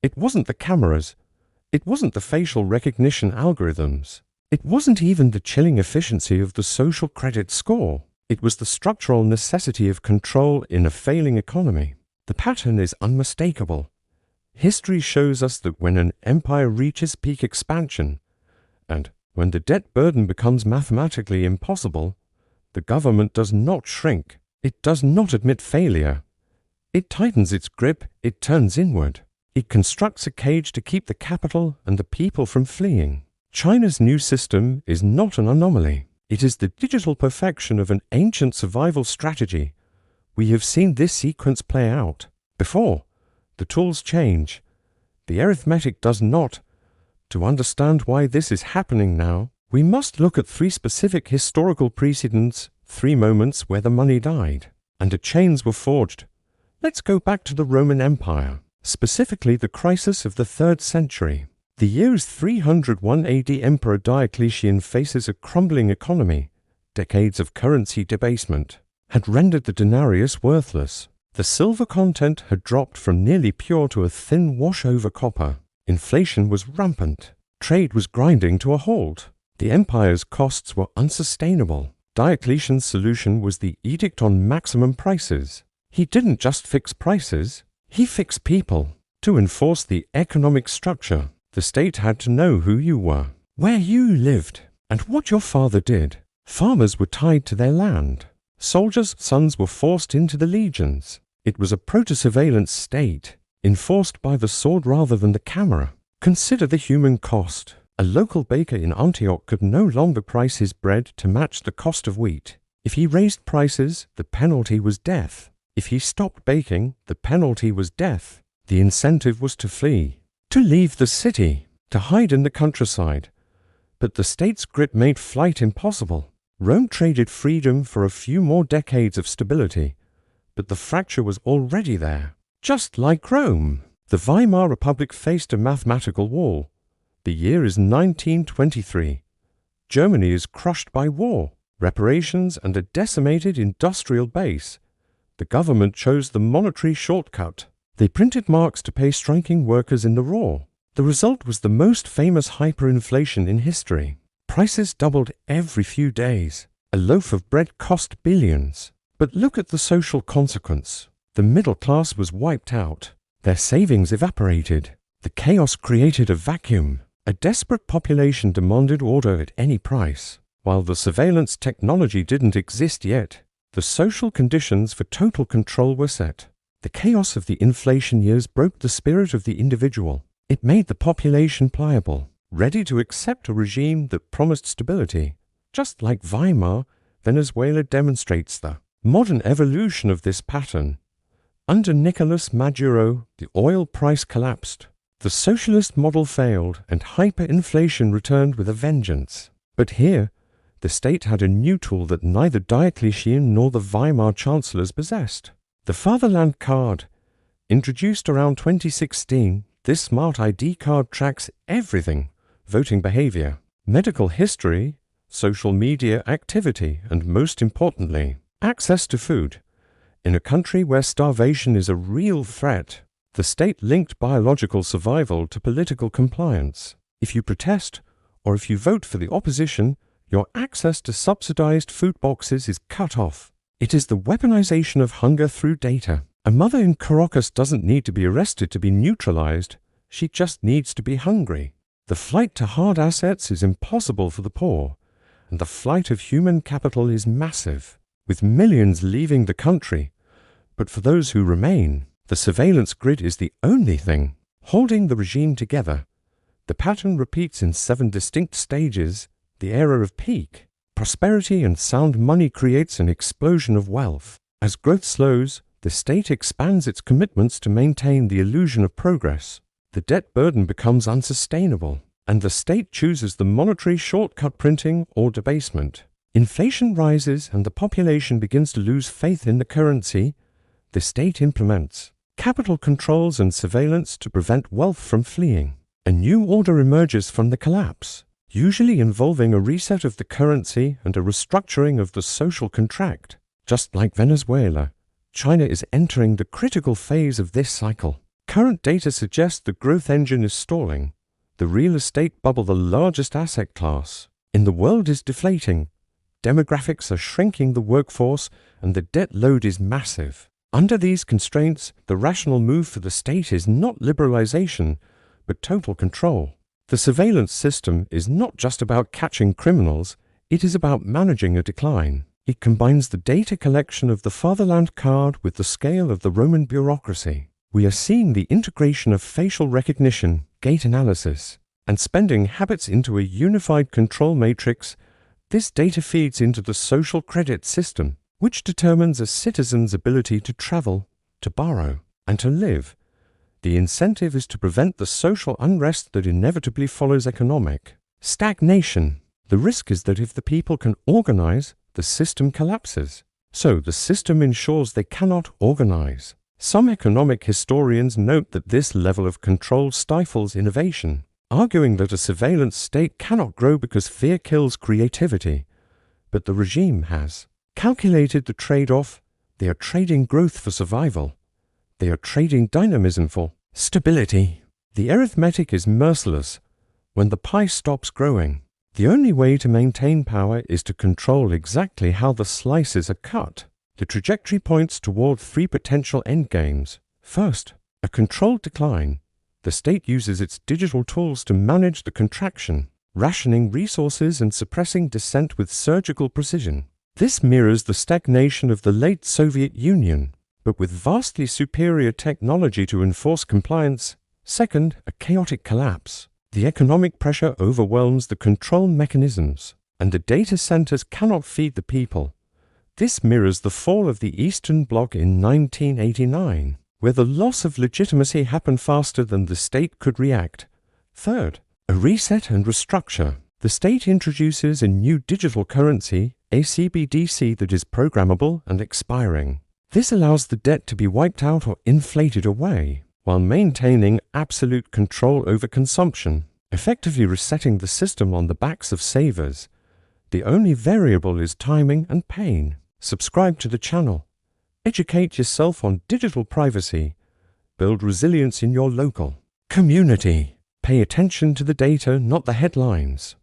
It wasn't the cameras. It wasn't the facial recognition algorithms. It wasn't even the chilling efficiency of the social credit score. It was the structural necessity of control in a failing economy. The pattern is unmistakable. History shows us that when an empire reaches peak expansion, and when the debt burden becomes mathematically impossible, the government does not shrink. It does not admit failure. It tightens its grip, it turns inward. It constructs a cage to keep the capital and the people from fleeing. China's new system is not an anomaly. It is the digital perfection of an ancient survival strategy. We have seen this sequence play out before. The tools change. The arithmetic does not. To understand why this is happening now, we must look at 3 specific historical precedents, 3 moments where the money died, and the chains were forged. Let's go back to the Roman Empire, specifically the crisis of the 3rd century. The year is 301 AD. Emperor Diocletian faces a crumbling economy. Decades of currency debasement had rendered the denarius worthless. The silver content had dropped from nearly pure to a thin wash-over copper. Inflation was rampant. Trade was grinding to a halt. The empire's costs were unsustainable. Diocletian's solution was the edict on maximum prices. He didn't just fix prices, he fixed people. To enforce the economic structure, the state had to know who you were, where you lived, and what your father did. Farmers were tied to their land. Soldiers' sons were forced into the legions. It was a proto-surveillance state, enforced by the sword rather than the camera. Consider the human cost. A local baker in Antioch could no longer price his bread to match the cost of wheat. If he raised prices, the penalty was death. If he stopped baking, the penalty was death. The incentive was to flee, to leave the city, to hide in the countryside. But the state's grip made flight impossible. Rome traded freedom for a few more decades of stability, but the fracture was already there. Just like Rome, the Weimar Republic faced a mathematical wall. The year is 1923. Germany is crushed by war, reparations, and a decimated industrial base. The government chose the monetary shortcut. They printed marks to pay striking workers in the raw. The result was the most famous hyperinflation in history. Prices doubled every few days. A loaf of bread cost billions. But look at the social consequence. The middle class was wiped out. Their savings evaporated. The chaos created a vacuum. A desperate population demanded order at any price. While the surveillance technology didn't exist yet, the social conditions for total control were set. The chaos of the inflation years broke the spirit of the individual. It made the population pliable, ready to accept a regime that promised stability. Just like Weimar, Venezuela demonstrates the modern evolution of this pattern. Under Nicolas Maduro, the oil price collapsed. The socialist model failed, and hyperinflation returned with a vengeance. But here, the state had a new tool that neither Diocletian nor the Weimar chancellors possessed. The Fatherland card. Introduced around 2016, this smart ID card tracks everything: voting behavior, medical history, social media activity, and most importantly, access to food. In a country where starvation is a real threat, the state linked biological survival to political compliance. If you protest, or if you vote for the opposition, your access to subsidized food boxes is cut off. It is the weaponization of hunger through data. A mother in Caracas doesn't need to be arrested to be neutralized. She just needs to be hungry. The flight to hard assets is impossible for the poor, and the flight of human capital is massive, with millions leaving the country. But for those who remain, the surveillance grid is the only thing holding the regime together. The pattern repeats in 7 distinct stages. The era of peak prosperity and sound money creates an explosion of wealth. As growth slows, the state expands its commitments to maintain the illusion of progress. The debt burden becomes unsustainable, and the state chooses the monetary shortcut: printing or debasement. Inflation rises and the population begins to lose faith in the currency. The state implements capital controls and surveillance to prevent wealth from fleeing. A new order emerges from the collapse, usually involving a reset of the currency and a restructuring of the social contract. Just like Venezuela, China is entering the critical phase of this cycle. Current data suggests the growth engine is stalling. The real estate bubble, the largest asset class in the world, is deflating. Demographics are shrinking the workforce, and the debt load is massive. Under these constraints, the rational move for the state is not liberalization, but total control. The surveillance system is not just about catching criminals, it is about managing a decline. It combines the data collection of the fatherland card with the scale of the Roman bureaucracy. We are seeing the integration of facial recognition, gait analysis, and spending habits into a unified control matrix. This data feeds into the social credit system, which determines a citizen's ability to travel, to borrow, and to live. The incentive is to prevent the social unrest that inevitably follows economic stagnation. The risk is that if the people can organize, the system collapses. So the system ensures they cannot organize. Some economic historians note that this level of control stifles innovation, arguing that a surveillance state cannot grow because fear kills creativity. But the regime has calculated the trade-off. They are trading growth for survival. They are trading dynamism for stability. The arithmetic is merciless. When the pie stops growing, the only way to maintain power is to control exactly how the slices are cut. The trajectory points toward three potential endgames. First, a controlled decline. The state uses its digital tools to manage the contraction, rationing resources and suppressing dissent with surgical precision. This mirrors the stagnation of the late Soviet Union, but with vastly superior technology to enforce compliance. Second, a chaotic collapse. The economic pressure overwhelms the control mechanisms, and the data centers cannot feed the people. This mirrors the fall of the Eastern Bloc in 1989, where the loss of legitimacy happened faster than the state could react. Third, a reset and restructure. The state introduces a new digital currency, a CBDC, that is programmable and expiring. This allows the debt to be wiped out or inflated away, while maintaining absolute control over consumption, effectively resetting the system on the backs of savers. The only variable is timing and pain. Subscribe to the channel. Educate yourself on digital privacy. Build resilience in your local community. Pay attention to the data, not the headlines.